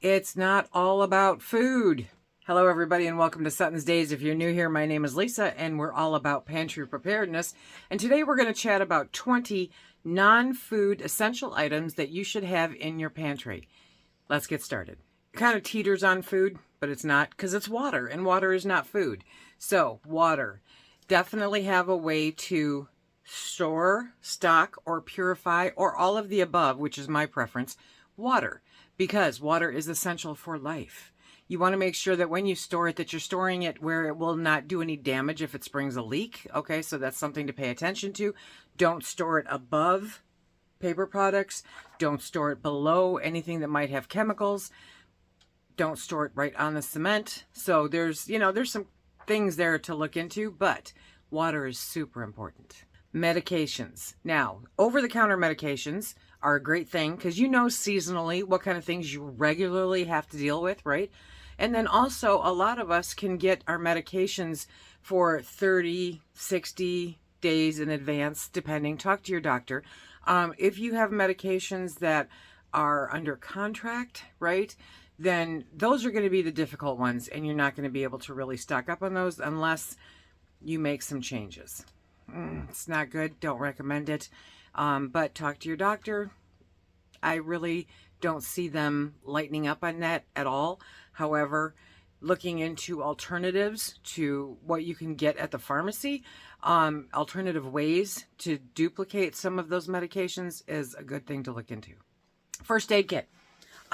It's not all about food. Hello, everybody, and welcome to SuttonsDaze. If you're new here, my name is Lisa, and we're all about pantry preparedness. And today we're going to chat about 20 non-food essential items that you should have in your pantry. Let's get started. It kind of teeters on food, but it's not, because it's water, and water is not food. So, water. Definitely have a way to store, stock, or purify, or all of the above, which is my preference, water, because water is essential for life. You want to make sure that when you store it, that you're storing it where it will not do any damage if it springs a leak. Okay, so that's something to pay attention to. Don't store it above paper products. Don't store it below anything that might have chemicals. Don't store it right on the cement. So there's some things there to look into, but water is super important. Medications. Now, over-the-counter medications are a great thing because you know seasonally what kind of things you regularly have to deal with, right? And then also a lot of us can get our medications for 30, 60 days in advance, depending. Talk to your doctor. If you have medications that are under contract, right, then those are going to be the difficult ones, and you're not going to be able to really stock up on those unless you make some changes. It's not good. Don't recommend it. But talk to your doctor. I really don't see them lightening up on that at all. However, looking into alternatives to what you can get at the pharmacy, alternative ways to duplicate some of those medications is a good thing to look into. First aid kit.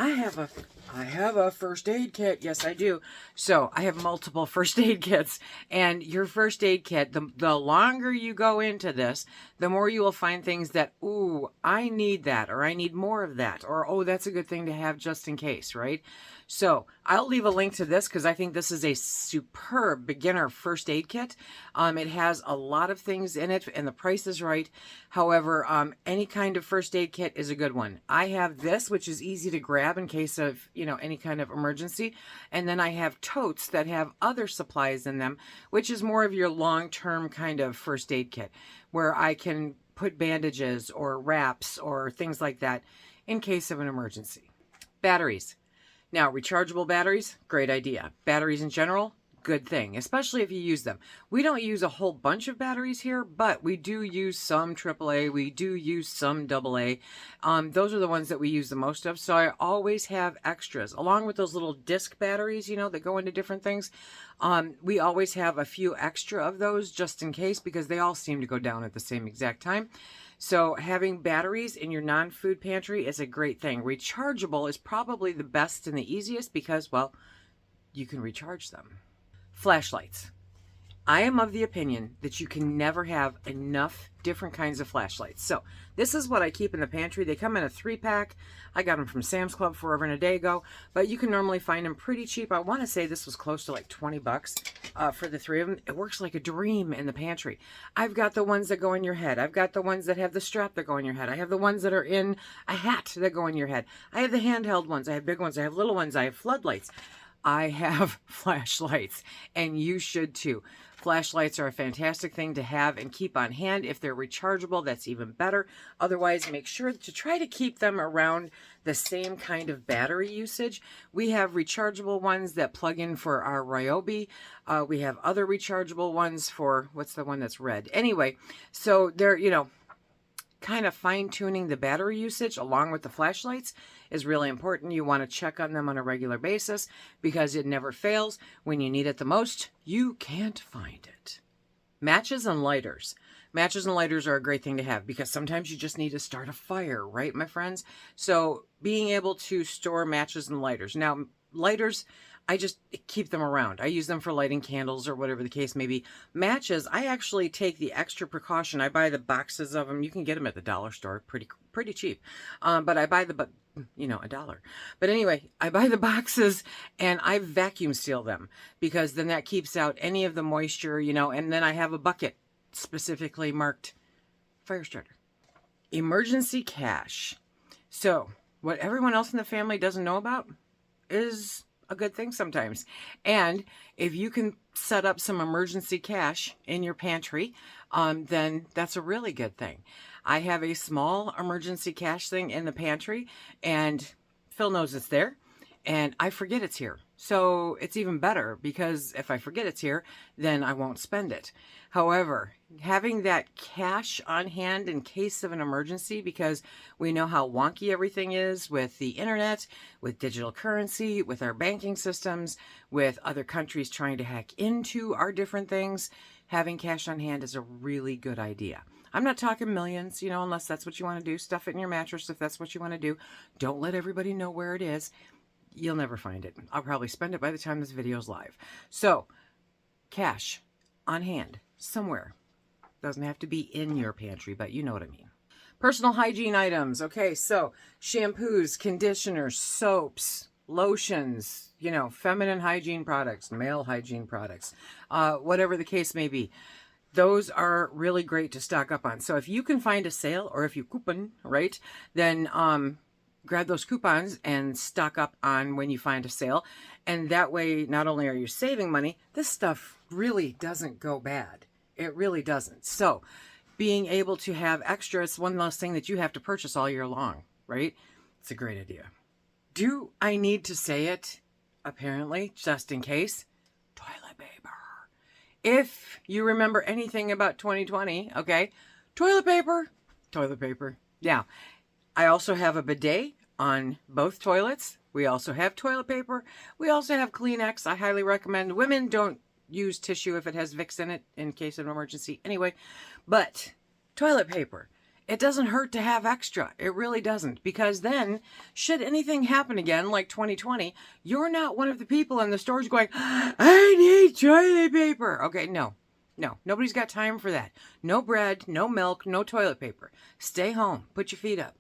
I have a first aid kit. Yes, I do. So I have multiple first aid kits, and your first aid kit, the longer you go into this, the more you will find things that, ooh, I need that, or I need more of that, or, oh, that's a good thing to have just in case, right? So I'll leave a link to this because I think this is a superb beginner first aid kit. It has a lot of things in it and the price is right. However, any kind of first aid kit is a good one. I have this, which is easy to grab in case of, any kind of emergency. And then I have totes that have other supplies in them, which is more of your long-term kind of first aid kit where I can put bandages or wraps or things like that in case of an emergency. Batteries. Now, rechargeable batteries, great idea. Batteries in general, good thing, especially if you use them. We don't use a whole bunch of batteries here, but we do use some AAA. We do use some AA. Those are the ones that we use the most of. So I always have extras, along with those little disc batteries, that go into different things. We always have a few extra of those just in case because they all seem to go down at the same exact time. So having batteries in your non-food pantry is a great thing. Rechargeable is probably the best and the easiest because, well, you can recharge them. Flashlights. I am of the opinion that you can never have enough different kinds of flashlights. So this is what I keep in the pantry. They come in a 3-pack. I got them from Sam's Club forever and a day ago, but you can normally find them pretty cheap. I want to say this was close to like 20 bucks for the 3 of them. It works like a dream in the pantry. I've got the ones that go in your head. I've got the ones that have the strap that go in your head. I have the ones that are in a hat that go in your head. I have the handheld ones. I have big ones. I have little ones. I have floodlights. I have flashlights, and you should too. Flashlights are a fantastic thing to have and keep on hand. If they're rechargeable, that's even better. Otherwise, make sure to try to keep them around the same kind of battery usage. We have rechargeable ones that plug in for our Ryobi. We have other rechargeable ones for, what's the one that's red? Anyway, so they're, kind of fine-tuning the battery usage along with the flashlights is really important. You want to check on them on a regular basis because it never fails. When you need it the most, you can't find it. Matches and lighters. Matches and lighters are a great thing to have because sometimes you just need to start a fire, right, my friends? So being able to store matches and lighters. Now, lighters, I just keep them around. I use them for lighting candles or whatever the case may be. Matches, I actually take the extra precaution. I buy the boxes of them. You can get them at the dollar store pretty cheap. But I buy $1. But anyway, I buy the boxes and I vacuum seal them because then that keeps out any of the moisture, and then I have a bucket specifically marked fire starter. Emergency cash. So what everyone else in the family doesn't know about is a good thing sometimes. And if you can set up some emergency cash in your pantry, then that's a really good thing. I have a small emergency cash thing in the pantry, and Phil knows it's there. and I forget it's here. So it's even better, because if I forget it's here, then I won't spend it. However, having that cash on hand in case of an emergency, because we know how wonky everything is with the internet, with digital currency, with our banking systems, with other countries trying to hack into our different things, having cash on hand is a really good idea. I'm not talking millions, unless that's what you want to do. Stuff it in your mattress if that's what you want to do. Don't let everybody know where it is. You'll never find it. I'll probably spend it by the time this video's live. So, cash on hand somewhere. Doesn't have to be in your pantry, but you know what I mean. Personal hygiene items. Okay, so shampoos, conditioners, soaps, lotions, feminine hygiene products, male hygiene products, whatever the case may be. Those are really great to stock up on. So if you can find a sale, or if you coupon, right, then grab those coupons and stock up on when you find a sale. And that way, not only are you saving money, this stuff really doesn't go bad. It really doesn't. So being able to have extra, it's one less thing that you have to purchase all year long, right? It's a great idea. Do I need to say it? Apparently, just in case, toilet paper. If you remember anything about 2020, okay, toilet paper. Now, I also have a bidet on both toilets. We also have toilet paper. We also have Kleenex. I highly recommend. Women don't use tissue if it has Vicks in it in case of an emergency. Anyway, but toilet paper. It doesn't hurt to have extra. It really doesn't. Because then, should anything happen again, like 2020, you're not one of the people in the stores going, I need toilet paper. Okay, no. Nobody's got time for that. No bread, no milk, no toilet paper. Stay home. Put your feet up.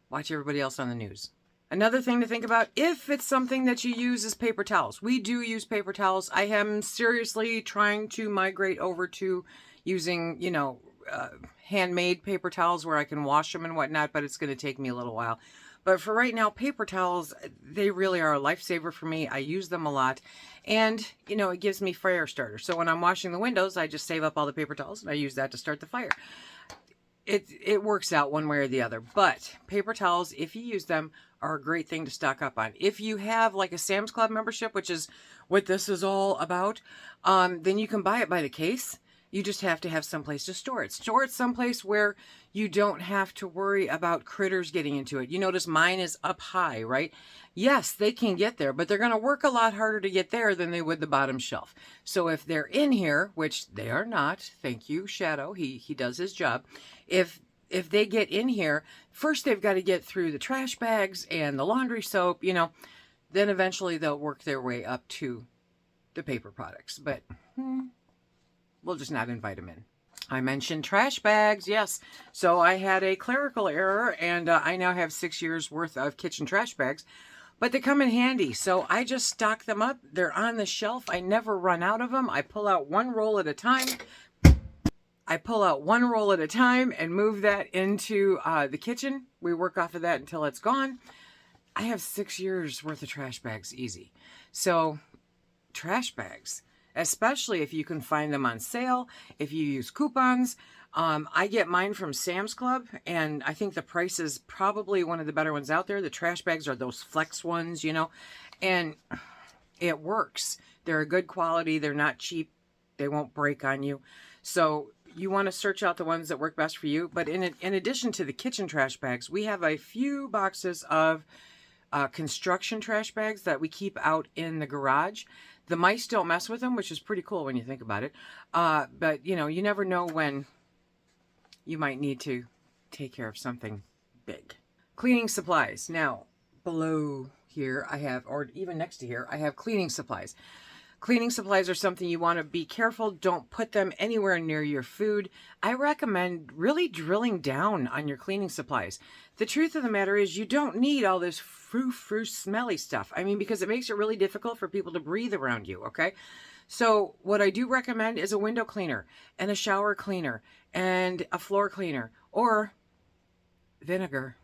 Watch everybody else on the news. Another thing to think about, if it's something that you use, is paper towels. We do use paper towels. I am seriously trying to migrate over to using, handmade paper towels where I can wash them and whatnot, but it's going to take me a little while. But for right now, paper towels, they really are a lifesaver for me. I use them a lot, and it gives me fire starter. So when I'm washing the windows, I just save up all the paper towels and I use that to start the fire. It works out one way or the other, but paper towels, if you use them, are a great thing to stock up on. If you have like a Sam's Club membership, which is what this is all about, then you can buy it by the case. You just have to have someplace to store it. Store it someplace where you don't have to worry about critters getting into it. You notice mine is up high, right? Yes, they can get there, but they're going to work a lot harder to get there than they would the bottom shelf. So if they're in here, which they are not, thank you, Shadow, he does his job. If they get in here, first they've got to get through the trash bags and the laundry soap, then eventually they'll work their way up to the paper products. But we'll just not invite them in. I mentioned trash bags, yes. So I had a clerical error, and I now have 6 years worth of kitchen trash bags, but they come in handy. So I just stock them up. They're on the shelf. I never run out of them. I pull out one roll at a time. And move that into the kitchen. We work off of that until it's gone. I have 6 years worth of trash bags easy. So trash bags, especially if you can find them on sale, if you use coupons. I get mine from Sam's Club, and I think the price is probably one of the better ones out there. The trash bags are those flex ones, and it works. They're a good quality. They're not cheap. They won't break on you. So you want to search out the ones that work best for you. But in addition to the kitchen trash bags, we have a few boxes of construction trash bags that we keep out in the garage. The mice don't mess with them, which is pretty cool when you think about it. But, you never know when you might need to take care of something big. Cleaning supplies. Now, below here I have, or even next to here, I have cleaning supplies. Cleaning supplies are something you want to be careful. Don't put them anywhere near your food. I recommend really drilling down on your cleaning supplies. The truth of the matter is you don't need all this frou-frou smelly stuff. I mean, because it makes it really difficult for people to breathe around you, okay? So what I do recommend is a window cleaner and a shower cleaner and a floor cleaner or vinegar.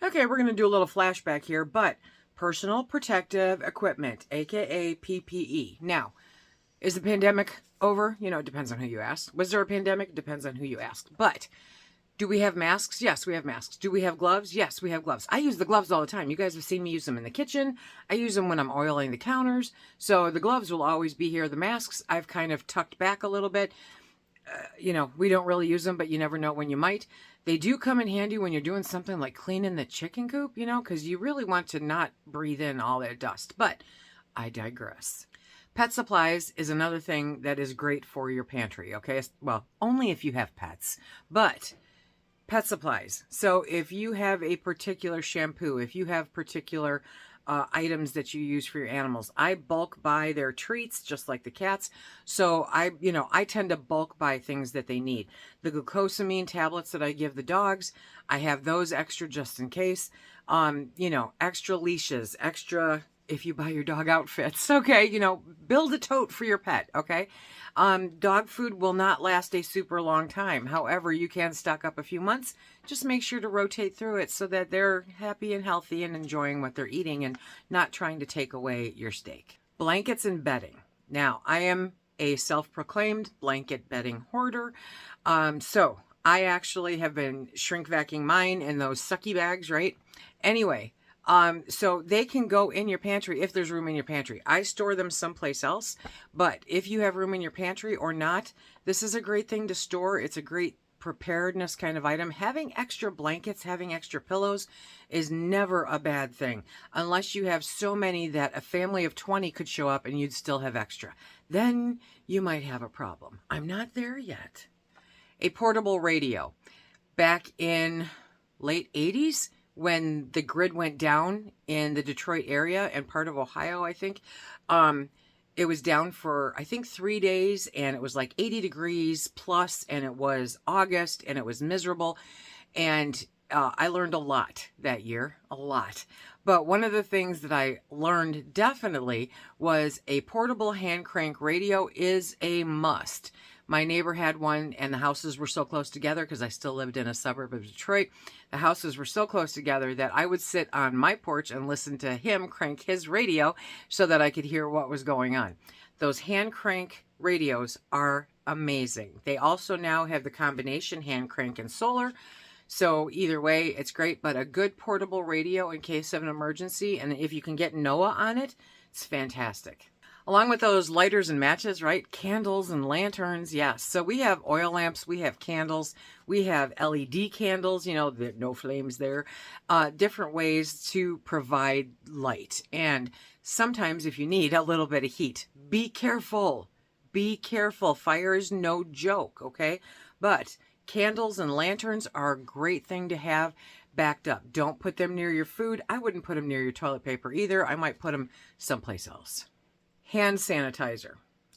Okay, we're going to do a little flashback here, but personal protective equipment, aka PPE. Now, is the pandemic over? It depends on who you ask. Was there a pandemic? It depends on who you ask. But Do we have masks? Yes, we have masks. Do we have gloves? Yes, we have gloves. I use the gloves all the time. You guys have seen me use them in the kitchen. I use them when I'm oiling the counters. So the gloves will always be here. The masks, I've kind of tucked back a little bit. You know, we don't really use them, but you never know when you might. They do come in handy when you're doing something like cleaning the chicken coop, you know, because you really want to not breathe in all that dust. But I digress. Pet supplies is another thing that is great for your pantry, okay? Well, only if you have pets, but pet supplies. So if you have a particular shampoo, if you have particular items that you use for your animals, I bulk buy their treats just like the cats. So I tend to bulk buy things that they need. The glucosamine tablets that I give the dogs, I have those extra just in case. Extra leashes, extra if you buy your dog outfits, okay, build a tote for your pet, okay? Dog food will not last a super long time. However, you can stock up a few months. Just make sure to rotate through it so that they're happy and healthy and enjoying what they're eating and not trying to take away your steak. Blankets and bedding. Now, I am a self-proclaimed blanket bedding hoarder. So I actually have been shrink vacuuming mine in those sucky bags, right? Anyway, so they can go in your pantry if there's room in your pantry. I store them someplace else, but if you have room in your pantry or not, this is a great thing to store. It's a great preparedness kind of item. Having extra blankets, having extra pillows is never a bad thing, unless you have so many that a family of 20 could show up and you'd still have extra. Then you might have a problem. I'm not there yet. A portable radio. Back in late 80s, when the grid went down in the Detroit area and part of Ohio, I think, it was down for, I think, 3 days, and it was like 80 degrees plus, and it was August, and it was miserable. And I learned a lot that year, a lot. But one of the things that I learned definitely was a portable hand crank radio is a must. My neighbor had one, and the houses were so close together because I still lived in a suburb of Detroit. The houses were so close together that I would sit on my porch and listen to him crank his radio so that I could hear what was going on. Those hand crank radios are amazing. They also now have the combination hand crank and solar. So either way, it's great, but a good portable radio in case of an emergency, and if you can get NOAA on it, it's fantastic. Along with those lighters and matches, right? Candles and lanterns, yes. So we have oil lamps, we have candles, we have LED candles, no flames there. Different ways to provide light. And sometimes if you need a little bit of heat, be careful. Be careful. Fire is no joke, okay? But candles and lanterns are a great thing to have backed up. Don't put them near your food. I wouldn't put them near your toilet paper either. I might put them someplace else. Hand sanitizer.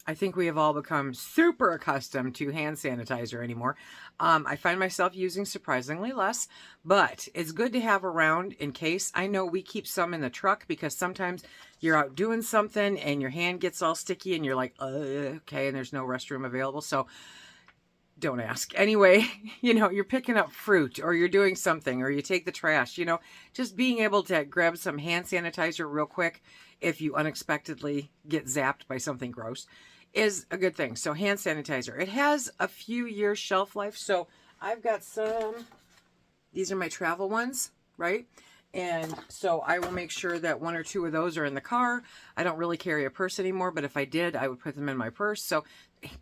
I think we have all become super accustomed to hand sanitizer anymore. I find myself using surprisingly less, but it's good to have around in case. I know we keep some in the truck because sometimes you're out doing something and your hand gets all sticky and you're like, okay, and there's no restroom available. So don't ask. Anyway, you're picking up fruit or you're doing something or you take the trash, just being able to grab some hand sanitizer real quick if you unexpectedly get zapped by something gross is a good thing. So hand sanitizer, it has a few years shelf life. So I've got some, these are my travel ones, right? And so I will make sure that 1 or 2 of those are in the car. I don't really carry a purse anymore, but if I did, I would put them in my purse. So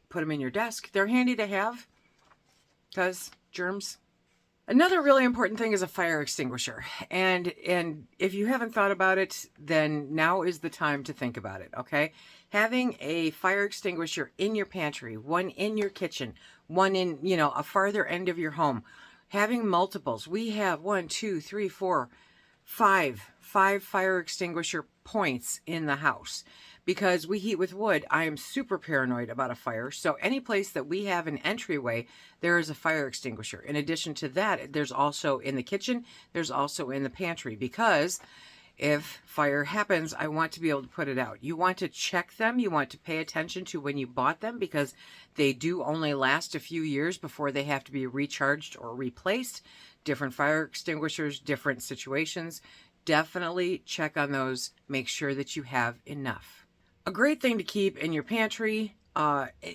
put them in your desk. They're handy to have because germs. Another really important thing is a fire extinguisher. And if you haven't thought about it, then now is the time to think about it, okay? Having a fire extinguisher in your pantry, one in your kitchen, one in, a farther end of your home. Having multiples. We have 1, 2, 3, 4, 5 fire extinguisher points in the house. Because we heat with wood, I am super paranoid about a fire. So any place that we have an entryway, there is a fire extinguisher. In addition to that, there's also in the kitchen, there's also in the pantry. Because if fire happens, I want to be able to put it out. You want to check them. You want to pay attention to when you bought them because they do only last a few years before they have to be recharged or replaced. Different fire extinguishers, different situations. Definitely check on those. Make sure that you have enough. A great thing to keep in your pantry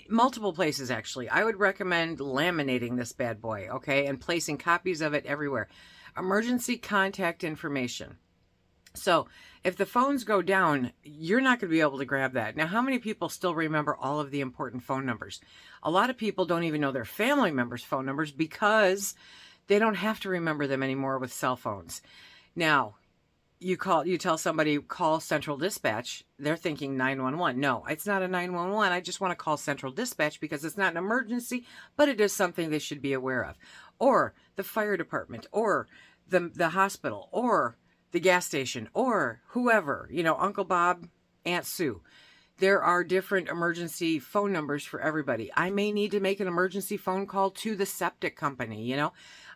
multiple places actually. I would recommend laminating this bad boy, okay, and placing copies of it everywhere. Emergency contact information. So if the phones go down, you're not going to be able to grab that. Now, how many people still remember all of the important phone numbers? A lot of people don't even know their family members' phone numbers because they don't have to remember them anymore with cell phones. Now, you tell somebody, call Central Dispatch. They're thinking 911. No, it's not a 911. I just want to call Central Dispatch because it's not an emergency, but it is something they should be aware of. Or the fire department, or the hospital, or the gas station, or whoever, Uncle Bob, Aunt Sue. There are different emergency phone numbers for everybody. I may need to make an emergency phone call to the septic company,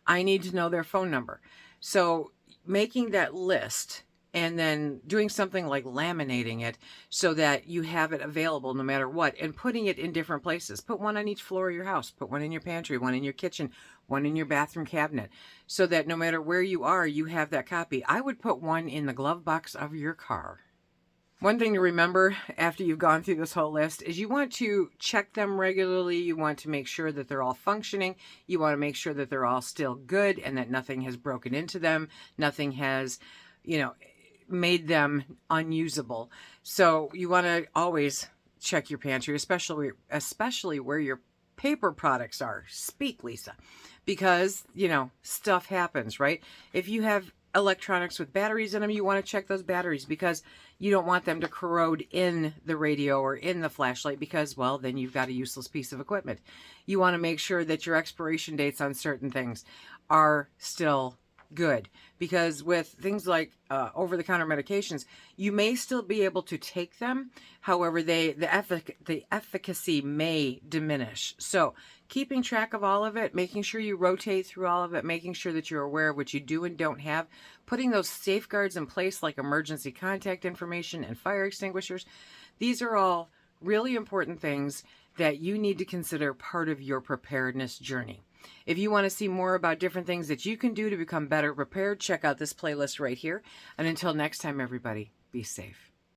I need to know their phone number. So making that list and then doing something like laminating it so that you have it available no matter what, and putting it in different places. Put one on each floor of your house, put one in your pantry, one in your kitchen, one in your bathroom cabinet, so that no matter where you are, you have that copy. I would put one in the glove box of your car. One thing to remember after you've gone through this whole list is you want to check them regularly. You want to make sure that they're all functioning. You want to make sure that they're all still good and that nothing has broken into them. Nothing has, made them unusable. So you want to always check your pantry, especially where your paper products are. Speak, Lisa. Because, stuff happens, right? If you have electronics with batteries in them, you want to check those batteries because you don't want them to corrode in the radio or in the flashlight because, well, then you've got a useless piece of equipment. You want to make sure that your expiration dates on certain things are still good, because with things like over-the-counter medications, you may still be able to take them. However, the efficacy may diminish. So keeping track of all of it, making sure you rotate through all of it, making sure that you're aware of what you do and don't have, putting those safeguards in place like emergency contact information and fire extinguishers. These are all really important things that you need to consider part of your preparedness journey. If you want to see more about different things that you can do to become better prepared, check out this playlist right here. And until next time, everybody, be safe.